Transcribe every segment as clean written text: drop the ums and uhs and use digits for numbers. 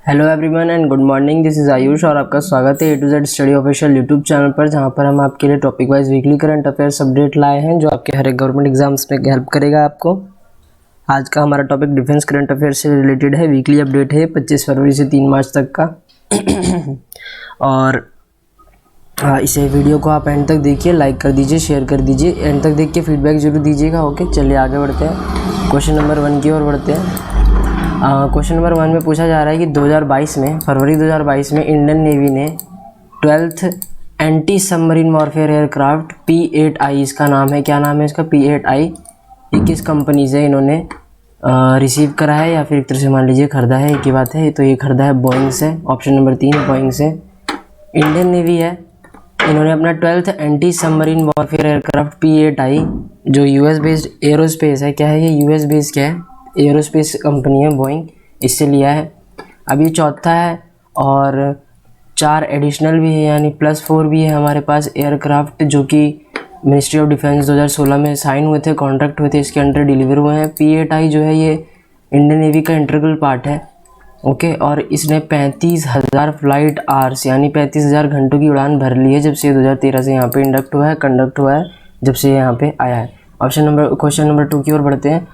Hello everyone and good morning. This is Ayush और आपका स्वागत है A to Z study official YouTube channel पर, जहां पर हम आपके लिए topic wise weekly current affairs update लाए हैं जो आपके हर एक गवर्नमेंट एग्जाम्स में हेल्प करेगा आपको। आज का हमारा टॉपिक डिफेंस करंट अफेयर्स से रिलेटेड है। वीकली अपडेट है 25 फरवरी से 3 मार्च तक का। और इसे वीडियो को आप एंड तक देखिए, लाइक कर दीजिए, शेयर कर दीजिए, एंड तक देख के फीडबैक जरूर दीजिएगा। ओके, चलिए आगे बढ़ते हैं। क्वेश्चन नंबर 1 की ओर बढ़ते हैं। क्वेश्चन नंबर 1 में पूछा जा रहा है कि 2022 में फरवरी 2022 में इंडियन नेवी ने 12th anti submarine warfare aircraft P-8I, इसका नाम है, क्या नाम है इसका, P-8I, ये किस कंपनी से इन्होंने रिसीव करा है या फिर एक तरह से मान लीजिए खरीदा है, एक ही बात है। तो ये खरीदा है बोइंग से। ऑप्शन नंबर 3 बोइंग से। इंडियन नेवी है, इन्होंने अपना 12th anti submarine warfare aircraft P-8I जो US बेस्ड एरोस्पेस है, क्या है ये, US बेस्ड क्या है, एरोस्पेस कंपनी है बोइंग, इससे लिया है। अब ये चौथा है और 4 एडिशनल भी है, यानी +4 भी है हमारे पास एयरक्राफ्ट जो कि मिनिस्ट्री ऑफ डिफेंस 2016 में साइन हुए थे, कॉन्ट्रैक्ट हुए थे, इसके अंडर डिलीवर हुए हैं। P-8I जो है ये इंडियन नेवी का इंटीग्रल पार्ट है। ओके, और इसने 35,000 फ्लाइट आवर्स यानी 35,000 घंटों की उड़ान भर ली है जब से 2013 से यहाँ पे इंडक्ट हुआ है, कंडक्ट हुआ है, जब से यहाँ पे आया है। क्वेश्चन नंबर 2 की ओर बढ़ते हैं।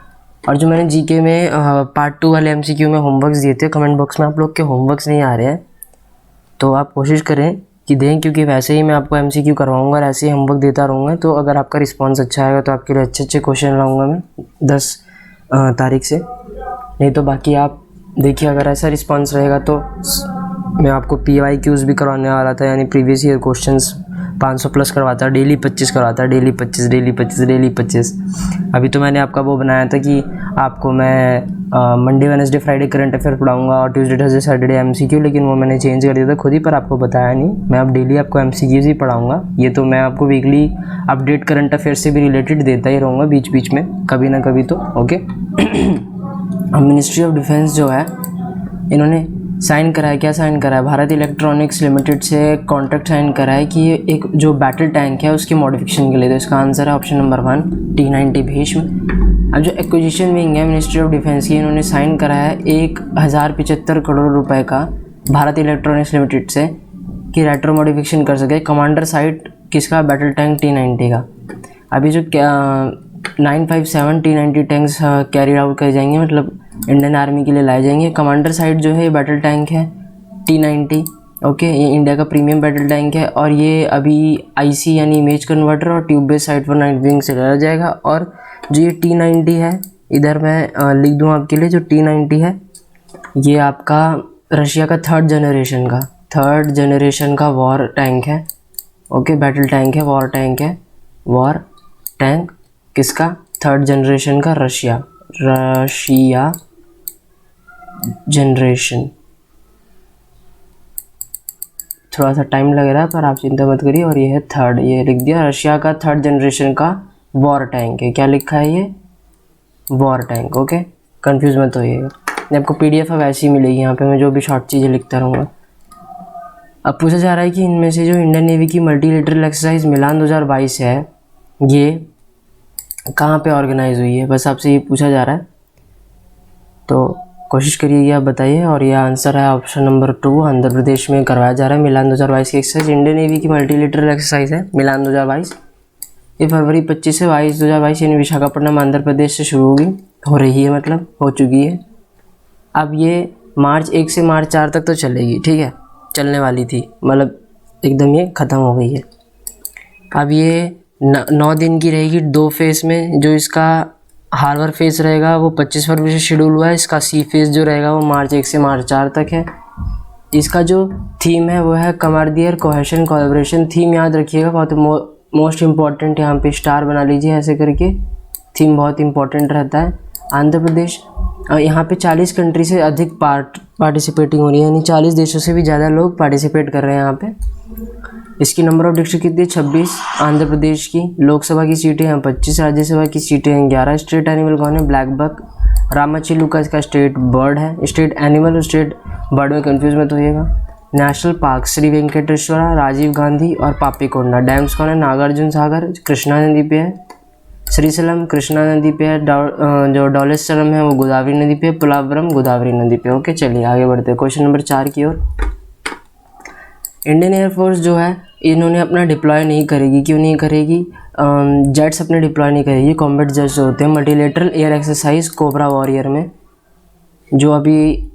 और जो मैंने जीके में पार्ट 2 वाले MCQ में होमवर्क्स दिए थे, कमेंट बॉक्स में आप लोग के होमवर्क्स नहीं आ रहे हैं, तो आप कोशिश करें कि दें, क्योंकि वैसे ही मैं आपको MCQ करवाऊंगा और ऐसे ही होमवर्क देता रहूँगा। तो अगर आपका रिस्पांस अच्छा आएगा तो आपके लिए अच्छे अच्छे क्वेश्चन लाऊंगा मैं 10 तारीख से। नहीं तो बाकी आप देखिए, अगर ऐसा रिस्पांस रहेगा तो मैं आपको PYQs भी करवाने वाला था, यानी प्रीवियस ईयर क्वेश्चंस 500 प्लस करवाता, डेली 25 करवाता, डेली 25 डेली 25 डेली 25। अभी तो मैंने आपका वो बनाया था कि आपको मैं Monday Wednesday Friday current affair पढ़ाऊंगा और ट्यूसडे थर्सडे सैटरडे MCQ, लेकिन वो मैंने चेंज कर दिया था खुद ही, पर आपको बताया नहीं। मैं अब डेली आपको MCQs ही पढ़ाऊँगा। ये तो मैं आपको वीकली अपडेट करंट अफेयर से भी रिलेटेड देता ही रहूँगा बीच बीच में, कभी ना कभी तो। ओके। मिनिस्ट्री ऑफ डिफेंस जो है, इन्होंने साइन करा है, क्या साइन करा है, भारत इलेक्ट्रॉनिक्स लिमिटेड से कॉन्ट्रैक्ट साइन करा है कि ये एक जो बैटल टैंक है उसकी मॉडिफिकेशन के लिए। तो इसका आंसर है ऑप्शन नंबर 1 T-90 भीष्म। अब जो एक्विजिशन विंग है मिनिस्ट्री ऑफ डिफेंस की, इन्होंने साइन करा है 1075 करोड़ रुपए का भारत इलेक्ट्रॉनिक्स लिमिटेड से कि रेट्रो मॉडिफिकेशन कर सके। कमांडर साइट किसका, बैटल टैंक T-90 का। अभी जो 957 T-90 टैंक्स कैरी आउट करे जाएंगे, मतलब इंडियन आर्मी के लिए लाए जाएंगे। कमांडर साइट जो है ये बैटल टैंक है T-90। ओके, ये इंडिया का प्रीमियम बैटल टैंक है और ये अभी IC यानी इमेज कन्वर्टर और ट्यूब बेस्ड साइट पर नाइट विंग से लाया जाएगा। और जो ये T-90 है, इधर मैं लिख दूँ आपके लिए, जो T-90 है ये आपका रशिया का थर्ड जनरेशन का वॉर टैंक है। ओके, बैटल टैंक है, वॉर टैंक है, वॉर टैंक किसका, थर्ड जनरेशन का, रशिया जनरेशन। थोड़ा सा टाइम लग रहा है पर आप चिंता मत करिए। और ये है थर्ड, ये लिख दिया, रशिया का थर्ड जनरेशन का वॉर टैंक है। क्या लिखा है ये, वॉर टैंक। ओके, कंफ्यूज मत होइएगा, आपको PDF अब ऐसी मिलेगी, यहाँ पे मैं जो भी शॉर्ट चीज़ें लिखता रहूँगा। अब पूछा जा रहा है कि इनमें से जो इंडियन नेवी की मल्टीलेटरल एक्सरसाइज मिलान 2022 है, ये कहाँ पे ऑर्गेनाइज हुई है, बस आपसे ये पूछा जा रहा है। तो कोशिश करिए आप बताइए। और ये आंसर है ऑप्शन नंबर 2, आंध्र प्रदेश में करवाया जा रहा है मिलान 2022 की एक्सरसाइज। इंडियन नेवी की मल्टीलेटरल एक्सरसाइज है मिलान 2022। ये फरवरी 25 से 22 2022 यानी विशाखापट्टनम आंध्र प्रदेश से शुरू होगी, हो रही है, मतलब हो चुकी है। अब ये मार्च 1 से मार्च 4 तक तो चलेगी, ठीक है, चलने वाली थी, मतलब एकदम ये ख़त्म हो गई है। अब ये 9 दिन की रहेगी 2 फेज़ में। जो इसका हार्बर फेज़ रहेगा वो 25 फरवरी से शेड्यूल हुआ है। इसका सी फेज़ जो रहेगा वो मार्च 1 से मार्च 4 तक है। इसका जो थीम है वो है कमांडियर कोहेशन कोलैबोरेशन। थीम याद रखिएगा, बहुत मोस्ट इम्पॉर्टेंट, यहाँ पे स्टार बना लीजिए ऐसे करके, थीम बहुत इंपॉर्टेंट रहता है। आंध्र प्रदेश, यहाँ पे 40 कंट्री से अधिक पार्टिसिपेटिंग हो रही है, यानी 40 देशों से भी ज़्यादा लोग पार्टिसिपेट कर रहे हैं यहाँ पे। इसकी नंबर ऑफ डिस्ट्रिक्ट कितनी, 26 आंध्र प्रदेश की। लोकसभा की सीटें हैं 25, राज्यसभा की सीटें हैं 11। स्टेट एनिमल कौन है, ब्लैक बक। रामाचिलुका इसका स्टेट बर्ड है, स्टेट एनिमल और स्टेट बर्ड में कंफ्यूज मत होइएगा। नेशनल पार्क श्री वेंकटेश्वरा, राजीव गांधी और पापीकोंडा। डैम्स कौन है, नागार्जुन सागर, कृष्णा नदी पे है। श्रीशैलम कृष्णा नदी पे है, जो डोलेश्वरम है वो गोदावरी नदी पे, पोलावरम गोदावरी नदी पे। ओके, चलिए आगे बढ़ते हैं क्वेश्चन नंबर 4 की ओर। इंडियन एयरफोर्स जो है इन्होंने अपना डिप्लॉय नहीं करेगी, क्यों नहीं करेगी? जेट्स अपने डिप्लॉय नहीं करेगी, कॉम्बैट जेट्स होते हैं multilateral air exercise cobra warrior में, जो अभी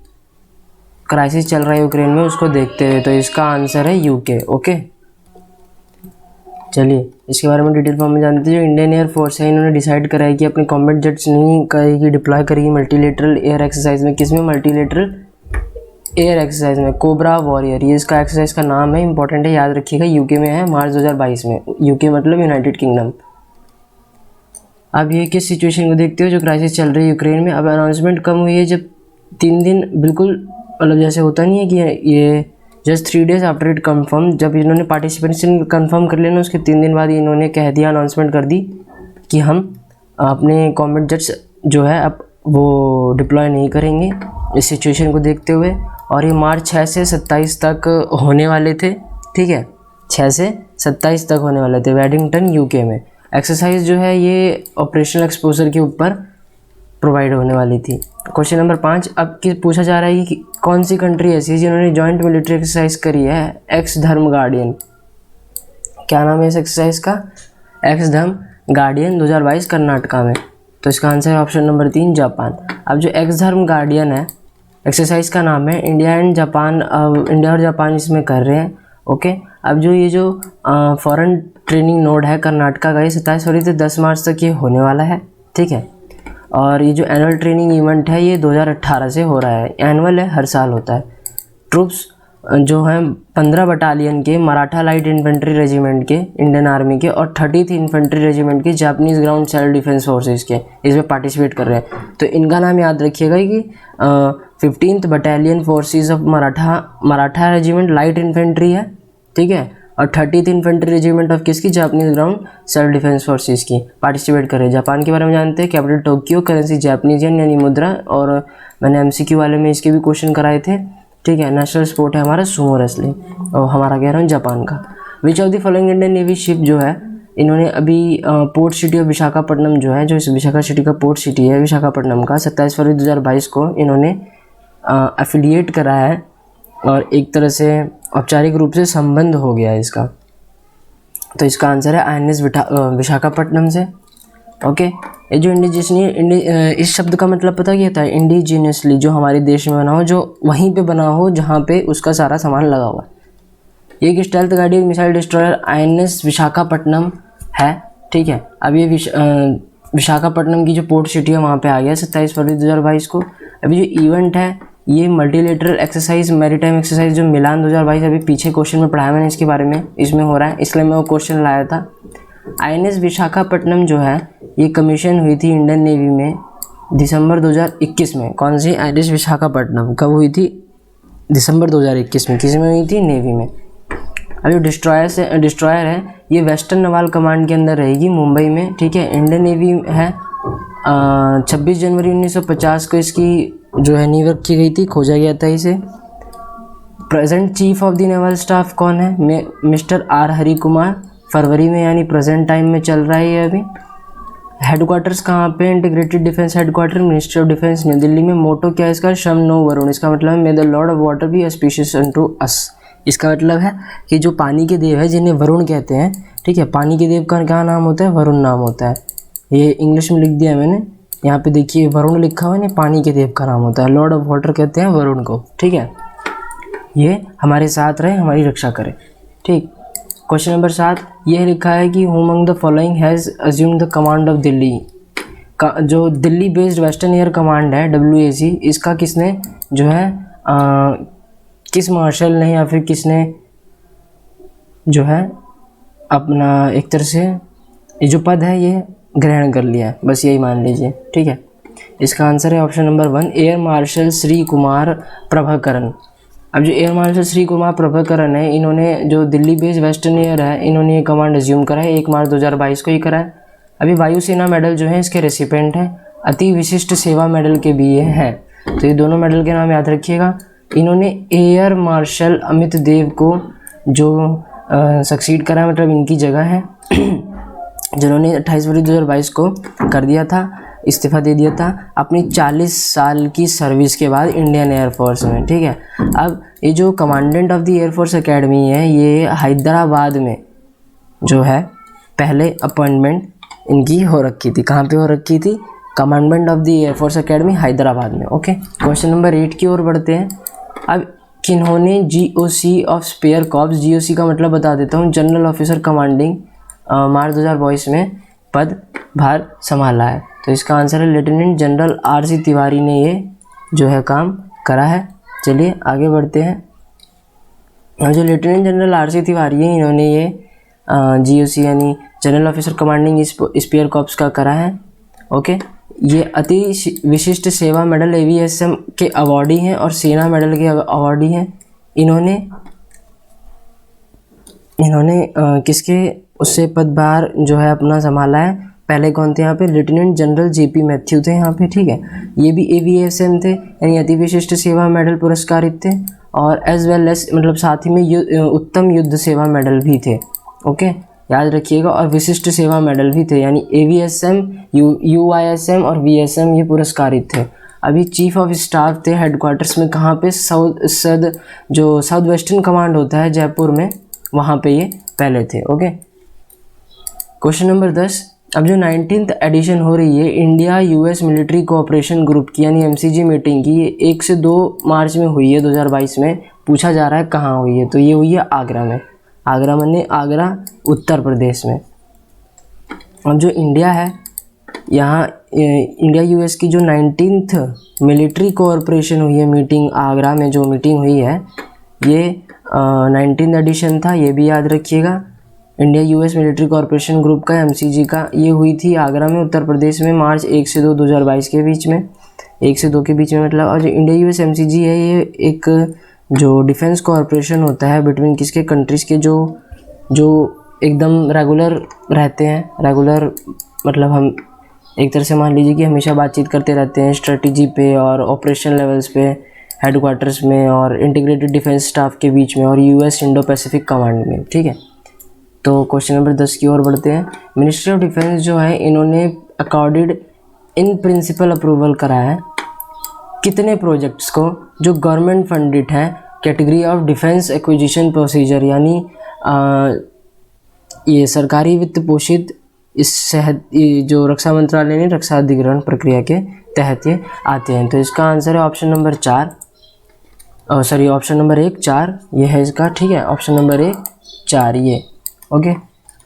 क्राइसिस चल रहा है यूक्रेन में उसको देखते हुए। तो इसका आंसर है यूके। ओके, चलिए इसके बारे में डिटेल फॉर्म में जानते हैं। जो इंडियन एयर फोर्स है इन्होंने डिसाइड करा है कि अपने कॉम्बैट जेट्स नहीं करेगी, डिप्लॉय करेगी मल्टीलेटरल एयर एक्सरसाइज में। किस में? मल्टीलेटरल एयर एक्सरसाइज में, कोबरा वॉरियर, ये इसका एक्सरसाइज का नाम है, इंपॉर्टेंट है, याद रखिएगा। यूके में है, मार्च 2022 में। यूके मतलब यूनाइटेड किंगडम। अब ये किस सिचुएशन को देखते हो? जो क्राइसिस चल रही है यूक्रेन में। अब अनाउंसमेंट कम हुई है जब 3 दिन बिल्कुल मतलब जैसे होता नहीं है कि ये just 3 days after it confirm, जब इन्होंने पार्टिसिपेशन कंफर्म कर लेना उसके 3 दिन बाद इन्होंने कह दिया, अनाउंसमेंट कर दी कि हम अपने कॉम्बैट जेट्स जो है अब वो डिप्लॉय नहीं करेंगे इस सिचुएशन को देखते हुए। और ये मार्च 6 से 27 तक होने वाले थे, ठीक है, 6 से 27 तक होने वाले थे वेडिंगटन यूके में। एक्सरसाइज जो है ये ऑपरेशनल एक्सपोजर के ऊपर प्रोवाइड होने वाली थी। क्वेश्चन नंबर 5 अब पूछा जा रहा है कि कौन सी कंट्री ऐसी है जिन्होंने जॉइंट मिलिट्री एक्सरसाइज करी है? एक्स धर्म गार्डियन। क्या नाम है इस एक्सरसाइज का? एक्स धर्म गार्डियन 2022 कर्नाटका में। तो इसका आंसर है ऑप्शन नंबर 3 जापान। अब जो एक्स धर्म गार्डियन है एक्सरसाइज का नाम है, इंडिया एंड जापान, इंडिया और जापान इसमें कर रहे हैं। ओके, अब जो ये जो फॉरेन ट्रेनिंग नोड है कर्नाटका का, ये 27 फरवरी से 10 मार्च तक ये होने वाला है, ठीक है। और ये जो एनुअल ट्रेनिंग इवेंट है ये 2018 से हो रहा है, एनुअल है, हर साल होता है। ट्रूप्स जो हैं 15 बटालियन के मराठा लाइट इन्फेंट्री रेजिमेंट के, इंडियन आर्मी के, और 30th इन्फेंट्री रेजिमेंट के, Japanese ground self defence forces के, इसमें पार्टिसिपेट कर रहे हैं। तो इनका नाम याद रखिएगा कि 15th battalion forces of Maratha regiment light infantry है, ठीक है, और 30th इन्फेंट्री रेजिमेंट ऑफ किसकी? Japanese ground self defence forces की पार्टिसिपेट कर रहे हैं। जापान के बारे में जानते हैं, capital Tokyo, currency Japanese yen यानी मुद्रा, और मैंने MCQ वाले में इसके भी क्वेश्चन कराए थे, ठीक है। नेशनल स्पोर्ट है हमारा सुमो रेसलिंग, और हमारा कह रहा हूँ जापान का। Which of the following Indian navy ship जो है इन्होंने अभी पोर्ट सिटी ऑफ विशाखापट्टनम जो है, जो इस विशाखा सिटी का पोर्ट सिटी है विशाखापट्टनम का, 27 फरवरी 2022 को इन्होंने एफिलिएट करा है, और एक तरह से औपचारिक रूप से संबंध हो गया है इसका। तो इसका आंसर है INS विशाखापट्टनम से। ओके, ये जो इस शब्द का मतलब पता क्या था? इंडिजीनियसली, जो हमारे देश में बना हो, जो वहीं पे बना हो जहाँ पे उसका सारा सामान लगा हुआ है। ये एक stealth guided missile destroyer INS Visakhapatnam है, ठीक है। अब ये विशाखापट्टनम की जो पोर्ट सिटी है वहाँ पे आ गया 27 फरवरी 2022 को। अभी जो इवेंट है ये मल्टीलेटरल एक्सरसाइज, मैरीटाइम एक्सरसाइज जो मिलान 2022, अभी पीछे क्वेश्चन में पढ़ाया मैंने इसके बारे में, इसमें हो रहा है, इसलिए मैं वो क्वेश्चन लाया था। INS विशाखापट्टनम जो है ये कमीशन हुई थी इंडियन नेवी में दिसंबर 2021 में। कौन सी? INS विशाखापट्टनम कब हुई थी? दिसंबर 2021 में। किस में हुई थी? नेवी में। अब जो डिस्ट्रॉयर है ये वेस्टर्न नवाल कमांड के अंदर रहेगी मुंबई में, ठीक है। इंडियन नेवी है। 26 जनवरी 1950 को इसकी जो है नींव रखी गई थी, खोजा गया था इसे। Present chief of the naval staff कौन है? मिस्टर R हरि कुमार, फरवरी में यानी प्रेजेंट टाइम में चल रहा है ये अभी। हेडक्वार्टर्स कहाँ पे? Integrated defence headquarter, ministry of defence, new Delhi में। मोटो क्या है इसका? शम नो वरुण। इसका मतलब है मे the Lord of water B auspicious unto अस। इसका मतलब है कि जो पानी के देव है जिन्हें वरुण कहते हैं, ठीक है, पानी के देव का क्या नाम होता है? वरुण नाम होता है। ये इंग्लिश में लिख दिया मैंने, यहाँ पे देखिए वरुण लिखा हुआ है, पानी के देव का नाम होता है। लॉर्ड ऑफ वाटर कहते हैं वरुण को, ठीक है। ये हमारे साथ रहे, हमारी रक्षा करे, ठीक। क्वेश्चन नंबर 7 यह लिखा है कि who among the following has assumed the command of Delhi का, जो Delhi based western air command है WAC, इसका किसने जो है किस मार्शल ने या फिर किसने जो है अपना एक तरह से ये जो पद है ये ग्रहण कर लिया है, बस यही मान लीजिए, ठीक है। इसका आंसर है option number 1 air marshal Shri Kumar Prabhakaran. अब जो एयर मार्शल श्री कुमार प्रभाकरन है इन्होंने जो दिल्ली बेस्ड वेस्टर्न एयर है इन्होंने ये कमांड अज्यूम करा है, 1 मार्च 2022 को ही करा है। अभी वायुसेना मेडल जो है इसके रेसिपेंट हैं, अति विशिष्ट सेवा मेडल के भी ये हैं। तो ये दोनों मेडल के नाम याद रखिएगा। इन्होंने एयर मार्शल अमित देव को जो सक्सीड करा, मतलब इनकी जगह है जिन्होंने 28 फरवरी 2022 को कर दिया था, इस्तीफ़ा दे दिया था अपनी 40 साल की सर्विस के बाद इंडियन एयरफोर्स में, ठीक है। अब ये जो commandant of the air force academy है, ये हैदराबाद में जो है पहले अपॉइंटमेंट इनकी हो रखी थी। कहाँ पे हो रखी थी? Commandant of the air force academy Hyderabad में, ओके। क्वेश्चन नंबर 8 की ओर बढ़ते हैं। अब किन्होंने GOC of spear corps, GOC का मतलब बता देता हूँ, जनरल ऑफिसर कमांडिंग, मार्च 2022 में पदभार संभाला है। तो इसका आंसर है लेफ्टिनेंट जनरल RC तिवारी ने ये जो है काम करा है। चलिए आगे बढ़ते हैं। और जो लेफ्टिनेंट जनरल RC तिवारी है, इन्होंने ये GOC यानी general officer commanding spear corps का करा है, ओके। ये अति विशिष्ट सेवा मेडल AVSM के अवॉर्डी हैं और सेना मेडल के अवॉर्डी हैं। इन्होंने किसके उससे पदभार जो है अपना संभाला है? पहले कौन थे यहाँ पे? लेफ्टिनेंट जनरल JP मैथ्यू थे यहाँ पे, ठीक है। ये भी AVSM थे यानी अति विशिष्ट सेवा मेडल पुरस्कारित थे, और एज वेल एज मतलब साथ ही में उत्तम युद्ध सेवा मेडल भी थे, ओके, याद रखिएगा। और विशिष्ट सेवा मेडल भी थे यानी AVSM, UISM और VSM ये पुरस्कारित थे। अभी चीफ ऑफ स्टाफ थे हेडक्वार्टर्स में, कहाँ पे? साउथ वेस्टर्न कमांड होता है जयपुर में, वहाँ पे ये पहले थे, ओके। Question number 10। अब जो 19th एडिशन हो रही है India US military cooperation group की यानी MCG मीटिंग की, ये 1 से 2 मार्च में हुई है 2022 में। पूछा जा रहा है कहाँ हुई है, तो ये हुई है आगरा में। आगरा माने आगरा उत्तर प्रदेश में। अब जो इंडिया है, यहाँ इंडिया US की जो 19th मिलिट्री कोऑपरेशन हुई है मीटिंग, आगरा में जो मीटिंग हुई है, ये 19th एडिशन था, ये भी याद रखिएगा। India US military corporation group का MCG का ये हुई थी आगरा में उत्तर प्रदेश में मार्च 1 से 2 2022 के बीच में, 1 से 2 के बीच में मतलब। और जो इंडिया US MCG है, ये एक जो डिफेंस कॉरपोरेशन होता है बिटवीन किसके कंट्रीज़ के, जो एकदम रेगुलर रहते हैं। रेगुलर मतलब हम एक तरह से मान लीजिए कि हमेशा बातचीत करते रहते हैं स्ट्रेटजी पे और ऑपरेशन लेवल्स पे, हेडक्वार्टर्स में और इंटीग्रेटेड डिफेंस स्टाफ के बीच में, और US इंडो पैसिफिक कमांड में, ठीक है। तो क्वेश्चन नंबर 10 की ओर बढ़ते हैं। मिनिस्ट्री ऑफ डिफेंस जो है, इन्होंने अकॉर्डेड इन प्रिंसिपल अप्रूवल करा है कितने प्रोजेक्ट्स को जो गवर्नमेंट फंडेड है category of defence acquisition procedure, यानी ये सरकारी वित्त पोषित इस जो रक्षा मंत्रालय ने रक्षा अधिग्रहण प्रक्रिया के तहत ये आते हैं। तो इसका आंसर है ऑप्शन नंबर 1 4 ये है इसका, ठीक है। ऑप्शन नंबर 1 4 ये, ओके।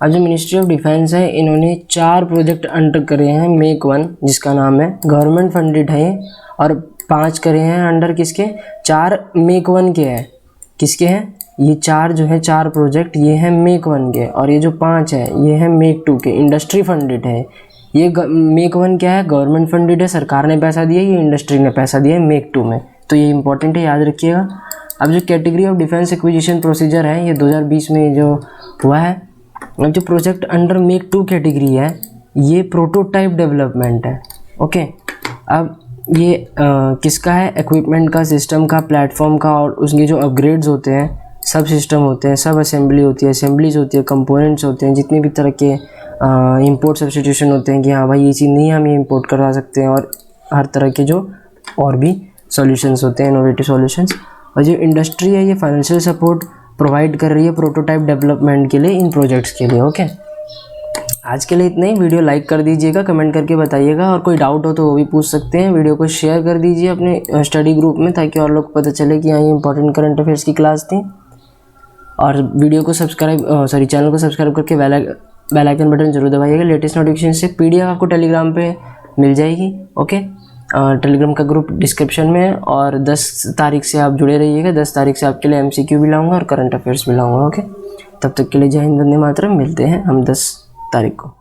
अब जो मिनिस्ट्री ऑफ डिफेंस है, इन्होंने 4 प्रोजेक्ट अंडर करे हैं मेक 1 जिसका नाम है, गवर्नमेंट फंडेड है, और 5 करे हैं अंडर किसके? 4 मेक 1 के हैं। किसके हैं? ये 4 जो है 4 प्रोजेक्ट ये हैं मेक 1 के, और ये जो 5 है ये हैं मेक 2 के, इंडस्ट्री फंडेड है। ये मेक 1 क्या है? गवर्नमेंट फंडेड है, सरकार ने पैसा दिया, ये इंडस्ट्री ने पैसा दिया है मेक 2 में, तो ये इंपॉर्टेंट है, याद रखिएगा। अब जो category of defence acquisition procedure है, ये 2020 में जो हुआ है। अब जो प्रोजेक्ट अंडर मेक 2 कैटेगरी है, ये प्रोटोटाइप डेवलपमेंट है, ओके। अब ये किसका है? इक्विपमेंट का, सिस्टम का, प्लेटफॉर्म का, और उसके जो अपग्रेड्स होते हैं, सब सिस्टम होते हैं, सब असेंबली होती है, असेंबलीज होती है, कंपोनेंट्स होते हैं, जितने भी तरह के इंपोर्ट सब्स्टिट्यूशन होते हैं कि हाँ भाई ये चीज़ नहीं हम ये इंपोर्ट करवा सकते हैं, और हर तरह के जो और भी सॉल्यूशंस होते हैं, इनोवेटिव सॉल्यूशंस। और जो इंडस्ट्री है, ये फाइनेंशियल सपोर्ट प्रोवाइड कर रही है प्रोटोटाइप डेवलपमेंट के लिए, इन प्रोजेक्ट्स के लिए, ओके। आज के लिए इतना ही। वीडियो लाइक कर दीजिएगा, कमेंट करके बताइएगा, और कोई डाउट हो तो वो भी पूछ सकते हैं। वीडियो को शेयर कर दीजिए अपने स्टडी ग्रुप में, ताकि और लोग को पता चले कि यहाँ ये इंपॉर्टेंट करंट अफेयर्स की क्लास थी। और वीडियो को चैनल को सब्सक्राइब करके बेल आइकन बटन जरूर दबाइएगा। लेटेस्ट नोटिफिकेशन से PDF आपको टेलीग्राम पे मिल जाएगी, ओके। टेलीग्राम का ग्रुप डिस्क्रिप्शन में है, और 10 तारीख से आप जुड़े रहिएगा। 10 तारीख से आपके लिए MCQ भी लाऊंगा और करंट अफेयर्स भी लाऊंगा, ओके। तब तक के लिए जय हिंद, वंदे मातरम। मिलते हैं हम 10 तारीख को।